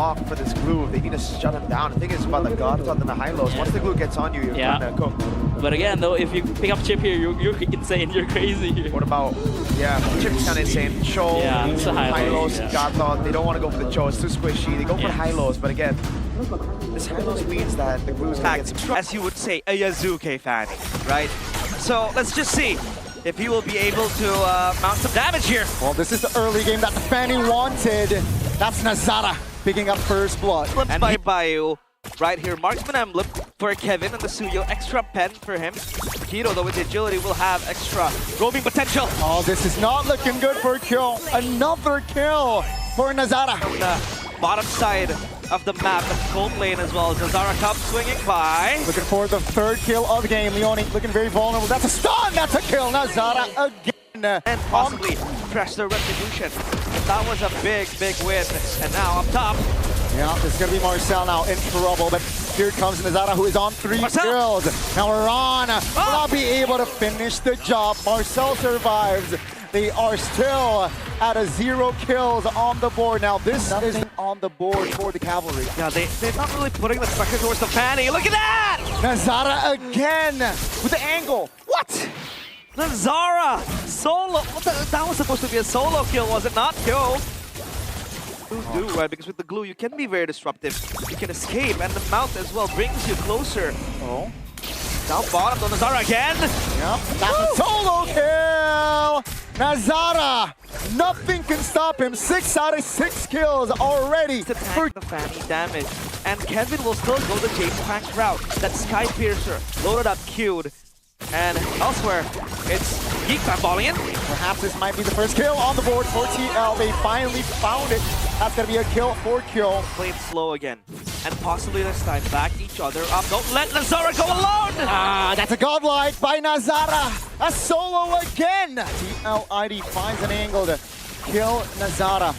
block for this glue. They need to shut him down. The thing is about the guards on the high-lows. Once the glue gets on you, you're gonna cook. But again, though, if you pick up Chip here, you're insane. You're crazy here. What about, Chip's kind of insane. Cho, it's a high-lows, Gathon, they don't want to go for the Cho. It's too squishy. They go for high-lows, but again, this high-lows means that the glue's gonna get some... As you would say, a Yazuke fan, right? So let's just see if he will be able to mount some damage here. Well, this is the early game that the Fanny wanted. That's Nazara picking up first blood. And by Bayu, right here, marksman emblem for Kevin and the Suyo. Extra pen for him. Hiro, though, with the agility, will have extra roaming potential. Oh, this is not looking good for a kill. Another kill for Nazara. On the bottom side of the map, the gold lane as well. Nazara comes swinging by. Looking for the third kill of the game. Leone looking very vulnerable. That's a stun. That's a kill. Nazara again. And possibly press the retribution. That was a big, big win. And now up top. Yeah, this is going to be Marcel now in trouble. But here comes Nazara, who is on 3 kills. Now Iran will not be able to finish the job. Marcel survives. They are still at a 0 kills on the board. Now this is on the board for the cavalry. Yeah, they're not really putting the pressure towards the Fanny. Look at that! Nazara again with the angle. What? Nazara solo. That was supposed to be a solo kill, was it not? Kill. Right? Because with the glue, you can be very disruptive. You can escape, and the mount as well brings you closer. Oh. Down bottom, though, Nazara again. Yep, that's a solo kill. Nazara, nothing can stop him. 6 out of 6 kills already. To tank the Fanny damage. And Kevin will still go the James Crank route. That Sky Piercer, loaded up, queued. And elsewhere, it's GEEK balling in. Perhaps this might be the first kill on the board for TL. They finally found it. That's going to be a kill for kill. Play it slow again. And possibly this time back each other up. Don't let Nazara go alone! That's a godlike by Nazara. A solo again. TLID finds an angle to kill Nazara.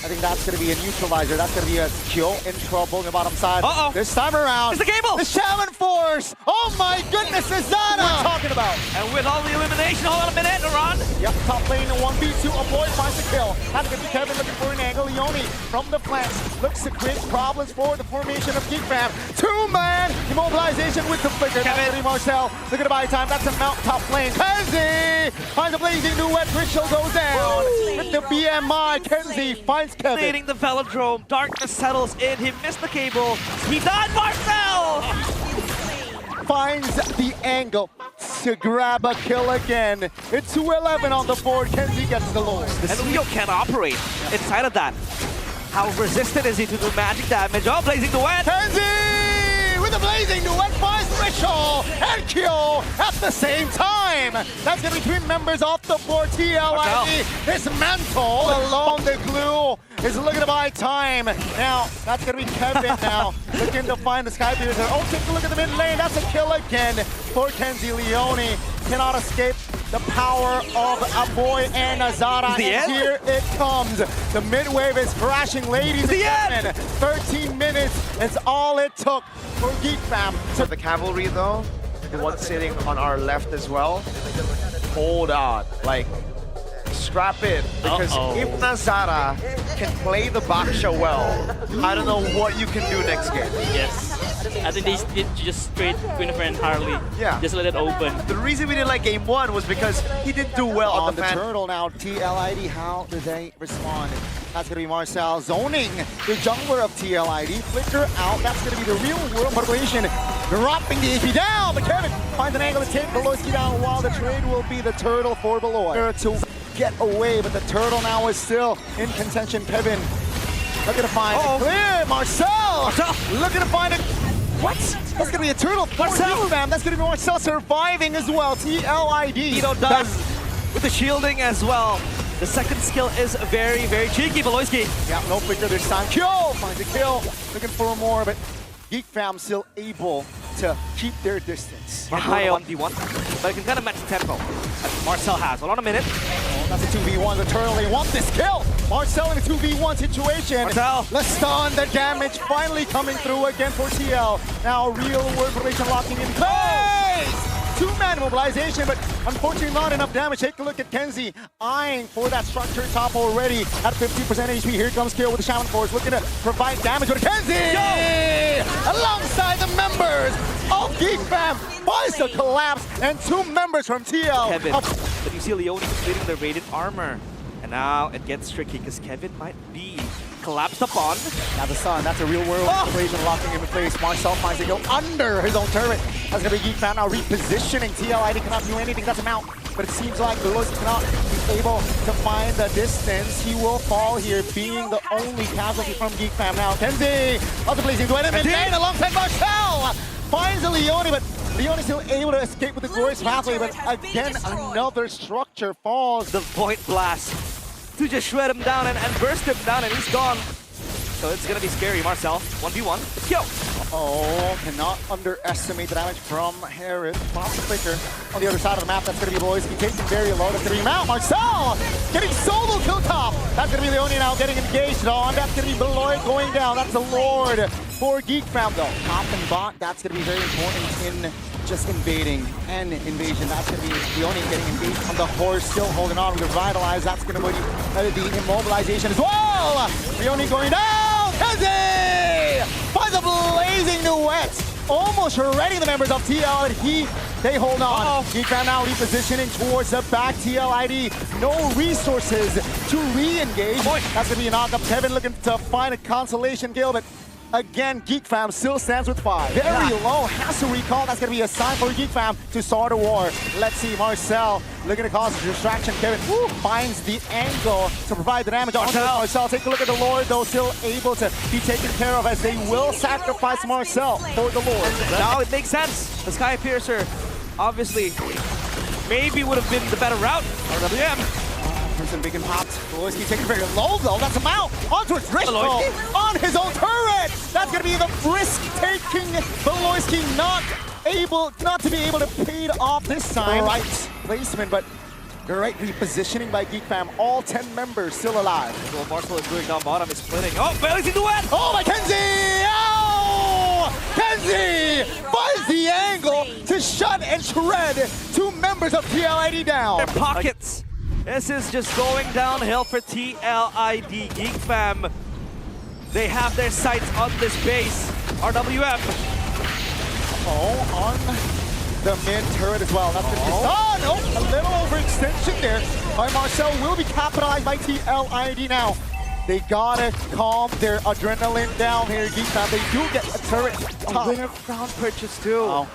I think that's going to be a neutralizer. That's going to be a kill in trouble on the bottom side. This time around. It's the cable! The Shaman Force! Oh my goodness, Nazara! We're talking about. And with all the elimination, hold on a minute, Iran. Yep, top lane in 1v2. Avoid finds the kill. That's going to be Kevin looking for an angle. Leone from the flanks looks to create problems for the formation of GEEK fam. 2-man immobilization with the flicker. Kevin. That's Marcel. Look at the buy time. That's a mount top lane. Kenzie finds a blazing duet. Ritual goes down. With the BMI, Kenzie finds Kevin. Leading the velodrome, darkness settles in. He missed the cable. He died, Marcel! Finds the angle to grab a kill again. It's 2-11 on the board. Kenzie gets the lure. And Leo can't operate inside of that. How resistant is he to do magic damage? Oh, blazing duet! Kenzie with a blazing duet finds Ritual and kill at the same time. That's going to be 3 members off the board. TLID dismantle along the glue. Is looking to buy time. Now, that's going to be Kevin now. Looking to find the Sky Piercer. Oh, take a look at the mid lane. That's a kill again for Kenzie. Leone cannot escape the power of a boy and Nazara. And here it comes. The mid wave is crashing, ladies and gentlemen. 13 minutes is all it took for GEEK fam. So the cavalry, though, the one sitting on our left as well, hold on. Like, scrap it, because if Nazara can play the Baksha well, I don't know what you can do next game. Yes. I think they just straight Quinnifer entirely. Yeah. Just let it open. The reason we didn't like game 1 was because he didn't do well on the turtle now. TLID, how do they respond? That's going to be Marcel zoning the jungler of TLID. Flicker out. That's going to be the real world motivation. Dropping the AP down. But Kevin finds an angle to take Beloyski down while the trade will be the turtle for Beloy. To get away, but the turtle now is still in contention. Kevin looking to find it clear. Marcel looking to find it. What? That's going to be a turtle for you, man. That's going to be Marcel surviving as well. TLID. Tito does with the shielding as well. The second skill is very, very cheeky, Beloyski. Yeah, no flicker this time. Kill! Finds a kill. Looking for more, but GEEK fam still able to keep their distance. High on D1, but it can kind of match the tempo that Marcel has. Hold on a minute. Oh, that's a 2v1. The turtle, they want this kill. Marcel in a 2v1 situation. Marcel. Let's stun the damage finally coming through again for TL. Now real world formation locking in place. two-man mobilization, but unfortunately not enough damage. Take a look at Kenzie, eyeing for that structure top already at 50% HP. Here comes Kill with the Shaman Force, looking to provide damage with Kenzie! Alongside the members of GEEK Fam, finds the collapse, and two members from TL. Kevin, but you see Leone completing the rated armor. And now it gets tricky because Kevin might be collapsed upon. Now the Sun, that's a real-world equation locking him in place. Marcel finds to go under his own turret. That's going to be GEEK Fam now repositioning. TLID cannot do anything, that's a mount. But it seems like Lewis cannot be able to find the distance. He will fall here, being the only casualty from GEEK Fam now. Kenzie, also blazing to enemy lane alongside Marcel. Finds the Leone, but Leone still able to escape with the glorious pathway, but again, another structure falls. The Void Blast to just shred him down and burst him down, and he's gone. So it's gonna be scary. Marcel, 1v1, let's go. Oh, cannot underestimate the damage from Harris. Pops the flicker on the other side of the map. That's gonna be Loisky taking very low. That's gonna be Mount. Marcel getting solo kill top. That's gonna be Leone now getting engaged on. That's gonna be Beloit going down. That's the Lord for GEEK Fam though. Top and bot, that's gonna be very important in just invading and invasion. That's going to be Leone getting engaged on the horse, still holding on. Revitalize, that's going to be the immobilization as well. Leone going down. Kenzie finds a blazing duet, almost ready the members of TLID. They hold on. GEEK Fam now repositioning towards the back. TLID, no resources to re-engage. That's going to be a knock-up. Kevin looking to find a consolation kill, but again, GEEK Fam still stands with 5. Very low, has to recall. That's going to be a sign for GEEK Fam to start a war. Let's see, Marcel looking to cause a distraction. Kevin finds the angle to provide the damage. Marcel, take a look at the Lord, though, still able to be taken care of as they will sacrifice Marcel for the Lord. Now it makes sense. The Sky Piercer, obviously, maybe would have been the better route. RWM. Some big and popped. Loisky taking very low though. That's a mount onto his wrist on his own turret. That's gonna be the risk-taking Loisky not to be able to pay it off this time. Right placement, but great repositioning by GEEK Fam. All 10 members still alive. Well, Marcel is doing down bottom, is splitting. Oh, Bailey's in duet! Oh my Kenzie! Oh! Kenzie finds the angle to shut and shred two members of TLID down. Their pockets. This is just going downhill for TLID. GEEK Fam, they have their sights on this base. RWM. On the mid turret as well. That's gonna be a little overextension there by Marcel. Will be capitalized by TLID now. They gotta calm their adrenaline down here, GEEK Fam. They do get a turret. A winner crown purchase too.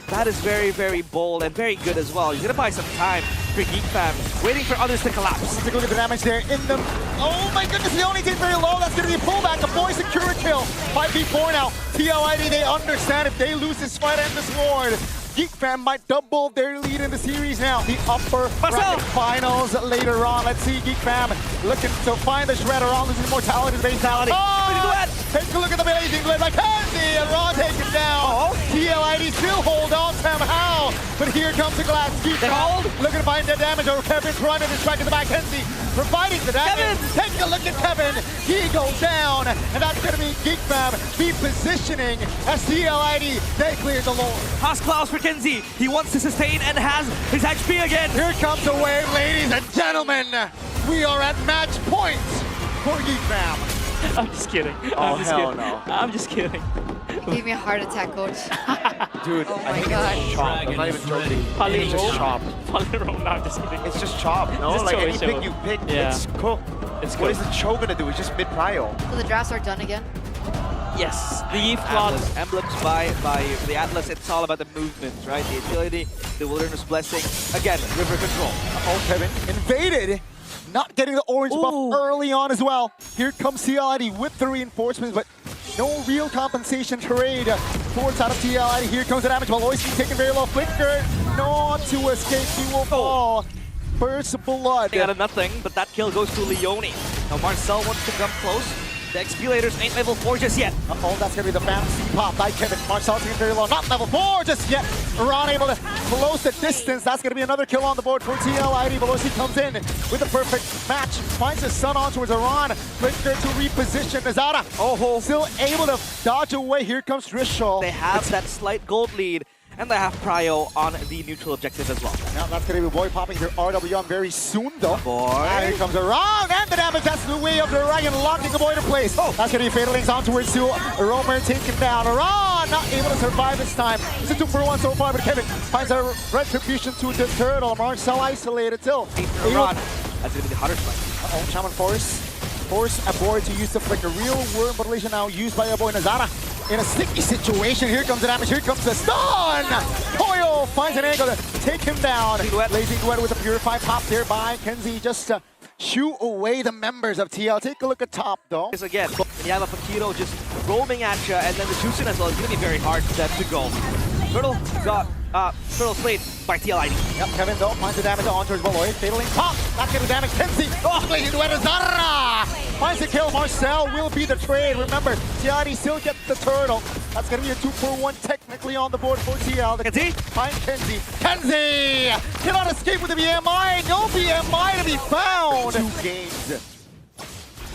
That is very, very bold and very good as well. He's gonna buy some time for GEEK Fam, waiting for others to collapse. Take a look at the damage there in the... Oh my goodness, Leone takes very low. That's gonna be a pullback. A boy secure kill. 5v4 now. TLID, they understand if they lose this fight and this Lord, GEEK Fam might double their lead in the series now. The upper bracket finals later on. Let's see GEEK Fam looking to find the Shredder on this immortality, the baseality. Take a look at the blazing blade by Kenzie and Raw taken down. TLID still hold on somehow, but here comes the glass. GEEK Fam looking to find the damage over Kevin, trying to distract in the back. Kenzie providing the damage. Take a look at Kevin. He goes down, and that's going to be GEEK Fam repositioning as TLID. They clear the Lord. Pass Klaus for Kenzie. He wants to sustain and has his HP again. Here comes the wave, ladies and gentlemen. We are at match point for GEEK Fam. I'm just kidding. Oh, hell no. I'm just kidding. Gave me a heart attack, coach. Dude, Oh I my think God. it's just chopped. I'm not even joking. It's just chopped. No, I'm just kidding. It's just chopped, no? Just Like show any it, pick show you it. pick, Yeah. it's cooked. It's What good. is the Cho gonna do? It's just mid-prio. So the drafts are done again? Yes. The Eve Claws. Emblems by the Atlas, it's all about the movement, right? The agility, the Wilderness Blessing. Again, river control. Kevin invaded. Not getting the orange buff early on as well. Here comes TLID with the reinforcements, but no real compensation trade towards out of TLID. Here comes the damage. Loisky taking very low flicker. Not to escape. He will fall. First blood. They got nothing, but that kill goes to Leone. Now Marcel wants to come close. The XP-lators ain't level 4 just yet. That's gonna be the fantasy pop by Kevin. Marcel taking very low. Not level 4 just yet. Ron able to close the distance. That's gonna be another kill on the board for TLID. Veloci comes in with the perfect match. Finds his son on towards Iran. Flicker to reposition. Nazara. Still able to dodge away. Here comes Trishul. They have that slight gold lead. and they have prio on the neutral objective as well. Now that's gonna be Boy popping their RWM very soon though. Boy. And here comes around and the damage. That's the way of the Ryan locking the Boy to place. Oh, that's gonna be Fatal Links on towards to Romer taken down. Ron not able to survive this time. It's a 2-for-1 so far, but Kevin finds a retribution to the turtle. Marcel isolated till. Ron. That's gonna be the hotter strike. Uh-oh, Shaman Force aboard to use the flicker. Real worm modulation now used by our boy Nazara. In a sticky situation, here comes the damage, here comes the stun! Toyo finds an angle to take him down. Lazy Duet with a Purify pop there by Kenzie just to shoo away the members of TL. Take a look at top though. This again, you have a Fakiro just roaming at you, and then the Juicing as well is gonna be very hard for them to go. Turtle got Turtle slayed by TLID. Yep, Kevin though finds the damage on towards Baloy. Fatal Link pop, that's gonna damage Kenzie. Oh, Lazy Duet is Zara! Finds the kill, Marcel will be the trade. Remember, TLID still gets the turtle. That's gonna be a 2-for-1 technically on the board for TL. Kenzie? Find Kenzie. Kenzie! Cannot escape with the BMI. No BMI to be found. 2 games.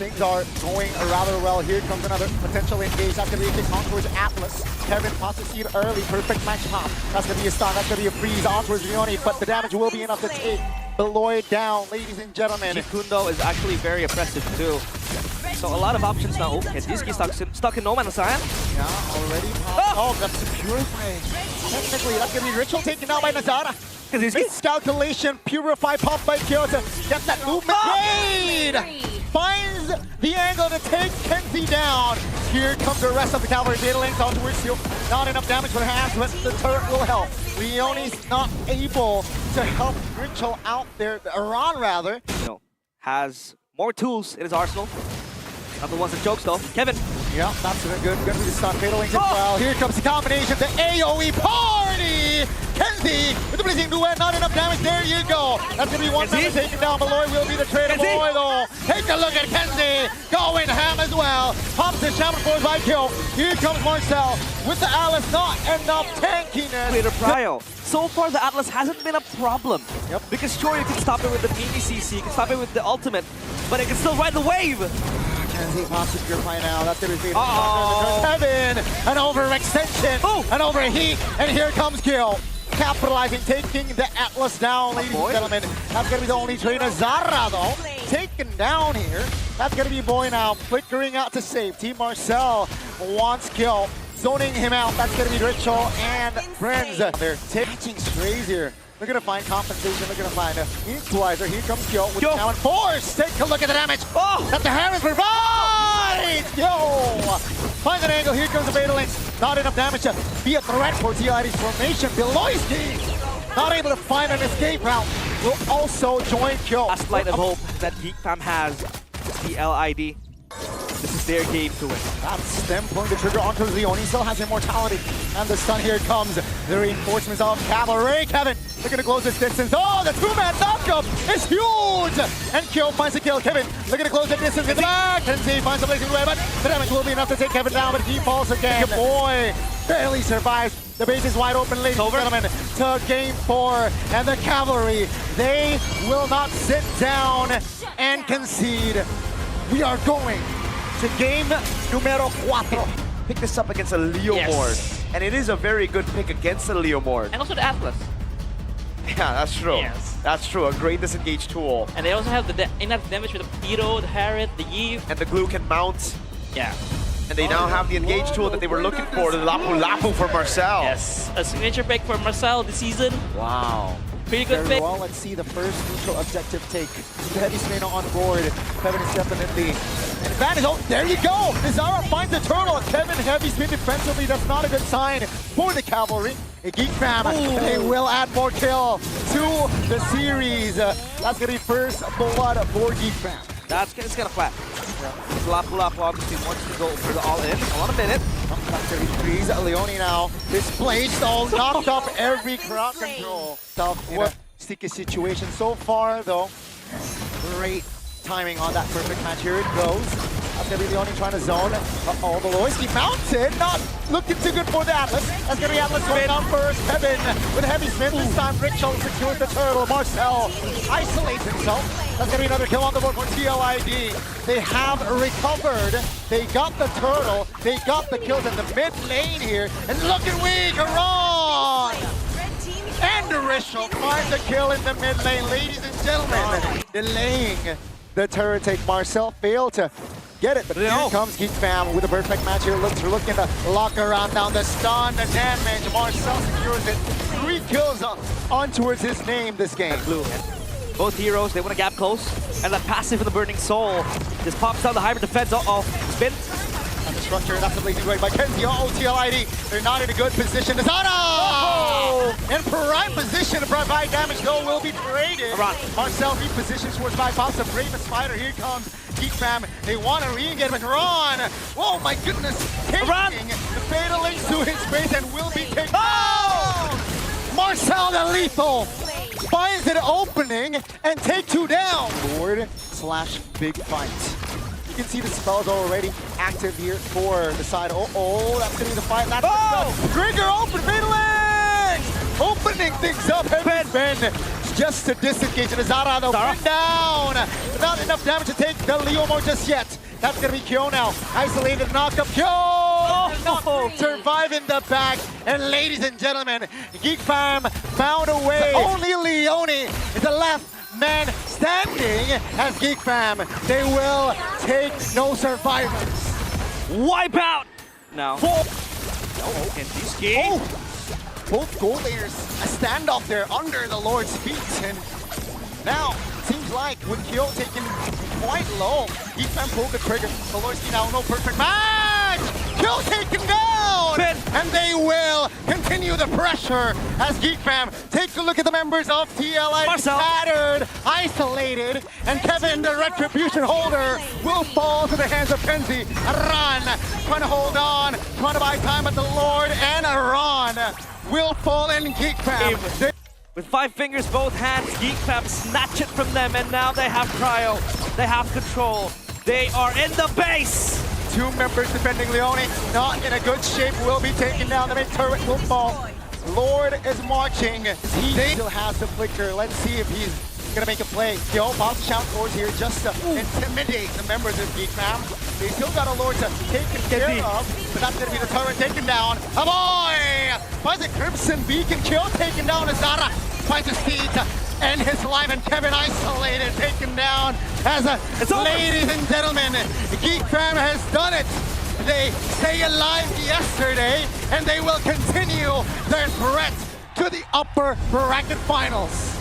Things are going rather well. Here comes another potential engage. That's gonna be a kick on towards Atlas. Kevin pops the seed early. Perfect match pop. That's gonna be a stun. That's gonna be a freeze on towards Leone, but the damage will be enough to take Beloy down, ladies and gentlemen. Kundo is actually very oppressive too. So a lot of options now. Oh, Kenziski stuck in no man's land. Yeah, already popped. Oh, that's a Purify. Technically, that's gonna be Ritual taken down by Nazara. Miscalculation, Purify pop by Kyoto. Get that movement made! Finds the angle to take Kenzie down. Here comes the rest of the cavalry. Data links on towards Steel. Not enough damage for the hands, but the turret will help. Leone's not able to help Ritual out there. Iran rather. You know, has more tools in his arsenal. Not the ones that chokes though. Kevin. Yeah, that's good. Good for the stun. Fatal Links as well. Here comes the combination. The AoE party! Kenzie with the Blazing Duet. Not enough damage. There you go. That's going to be one member taken down. Beloy will be the trade of Beloy though. Take a look at Kenzie. Going ham as well. Pops the Shaman Force by kill. Here comes Marcel with the Alice. Not enough tankiness. Later prio. So far the Atlas hasn't been a problem. Yep. Because sure you can stop it with the mini CC, you can stop it with the ultimate, but it can still ride the wave. Kenzie pops the Purify now. That's going to be Uh-oh. Kevin. An overextension. Oh. An overheat. And here comes kill. Capitalizing, taking the Atlas down, ladies and gentlemen. That's going to be the only trainer. Zara, though, taken down here. That's going to be Boy now, flickering out to safety. Marcel wants kill, zoning him out. That's going to be Ritual and Friends. They're taking strays here. They're going to find compensation. They're going to find an equalizer. Here comes Kyo with the Shaman Force. Take a look at the damage. Oh! That the Harris provides! Yo! Finds an angle. Here comes the Fatal Links. Not enough damage to be a threat for TLID's formation. Beloyski, not able to find an escape route, will also join Kyo. Last light of hope that GEEK fam has the LID. This is their game to win. That's stem pulling the trigger onto Leone. He still has immortality. And the stun here comes. The reinforcements of Cavalry. Kevin looking to close this distance. Oh, the 2-man knockup is huge! And Kyo finds the kill. Kevin looking to close the distance. Gets back. Kenzie finds a blazing way, but the damage will be enough to take Kevin down, but he falls again. Good boy barely survives. The base is wide open, ladies and gentlemen, to game 4. And the Cavalry, they will not sit down and concede. We are going to game numero 4. Pick this up against a Leomord. And it is a very good pick against a Leomord. And also the Atlas. Yeah, that's true. Yes. That's true. A great disengage tool. And they also have the enough damage with the Piro, the Harriet, the Eve. And the glue can mount. Yeah. And they now have the engage tool that they were looking for, the Lapu Lapu for Marcel. Yes. A signature pick for Marcel this season. Wow. Pretty good Very pick. well. Let's see the first neutral objective take. The Heavy Smino on board. Kevin is definitely an advantage. Oh, there you go! Zara finds the turtle. Kevin Heavy Smino defensively. That's not a good sign for the Cavalry. A GEEK fam. They will add more kill to the series. That's going to be first blood for GEEK fam. It's kind of flat. Lapu obviously wants to go for the all-in. On a minute. That's going to be freeze. Leone now displaced. Oh, knocked off every crowd control. Tough in a sticky situation so far, though. Great timing on that perfect match. Here it goes. That's going to be Leone trying to zone. Uh-oh, Beloyski mounted. Not looking too good for the Atlas. That's going to be Atlas going on first. Kevin with Heavy Smith. This time Ritual secures the turtle. Marcel isolates himself. That's going to be another kill on the board for TLID. They have recovered. They got the turtle. They got the kills in the mid lane here. And look at weak, Iran! And Rishel finds a kill in the mid lane. Ladies and gentlemen, delaying the turret take. Marcel failed to get it, but here comes GEEK fam with a perfect match here. Looking to lock around down the stun, the damage. Marcel secures it. 3 kills on towards his name this game. Blue. Both heroes, they want to gap close. And that passive for the Burning Soul just pops out the hybrid defense. Spin. And the structure, that's a blazing right by Kenzie. TLID, they're not in a good position. Zara! In prime position to provide damage, though, will be traded. Marcel repositions towards my pops a Brave Spider. Here comes GEEK fam. They want to re-engage with Ron. Oh my goodness. Taking the fatal link to his face and will be taken. Marcel the lethal finds an opening and take 2 down. Lord / big fight. You can see the spells already active here for the side. That's gonna be the fight. That's Trigger open, Fatalix! Opening things up, Ben. Just to disengage the Zara, though. Down! Not enough damage to take the Leomore just yet. That's gonna be Kyo now. Isolated knock-up. Kyo! Surviving the back. And ladies and gentlemen, GEEK fam found a way. Only Leone is the left man standing as GEEK fam. They will take no survivors. Wipe out! Now. And both gold layers, a standoff there under the Lord's feet. And now, it seems like with Kyo taken quite low, GEEK fam pulled the trigger. The Lord's now no perfect match! Kyo taken down! And they will continue the pressure as GEEK fam take a look at the members of TLID. Scattered, isolated, and Kevin, the retribution holder, will fall to the hands of Kenzie. Ran, trying to hold on, trying to buy time, but the Lord and Ron will fall in GEEK fam. With 5 fingers, both hands, GEEK fam snatch it from them, and now they have cryo. They have control. They are in the base. 2 members defending Leone, not in a good shape, will be taken down. The main turret will fall. Lord is marching. He still has the flicker. Let's see if he's gonna make a play. Yo, bounce shout towards here just to intimidate the members of GEEK fam. They still got a Lord to take care of, but that's gonna be the turret taken down. A boy! Finds a Crimson Beacon kill, taken down Azara. Finds a Steed to end his life, and Kevin isolated, taken down as ladies and gentlemen, GEEK fam has done it. They stay alive yesterday, and they will continue their threat to the upper bracket finals.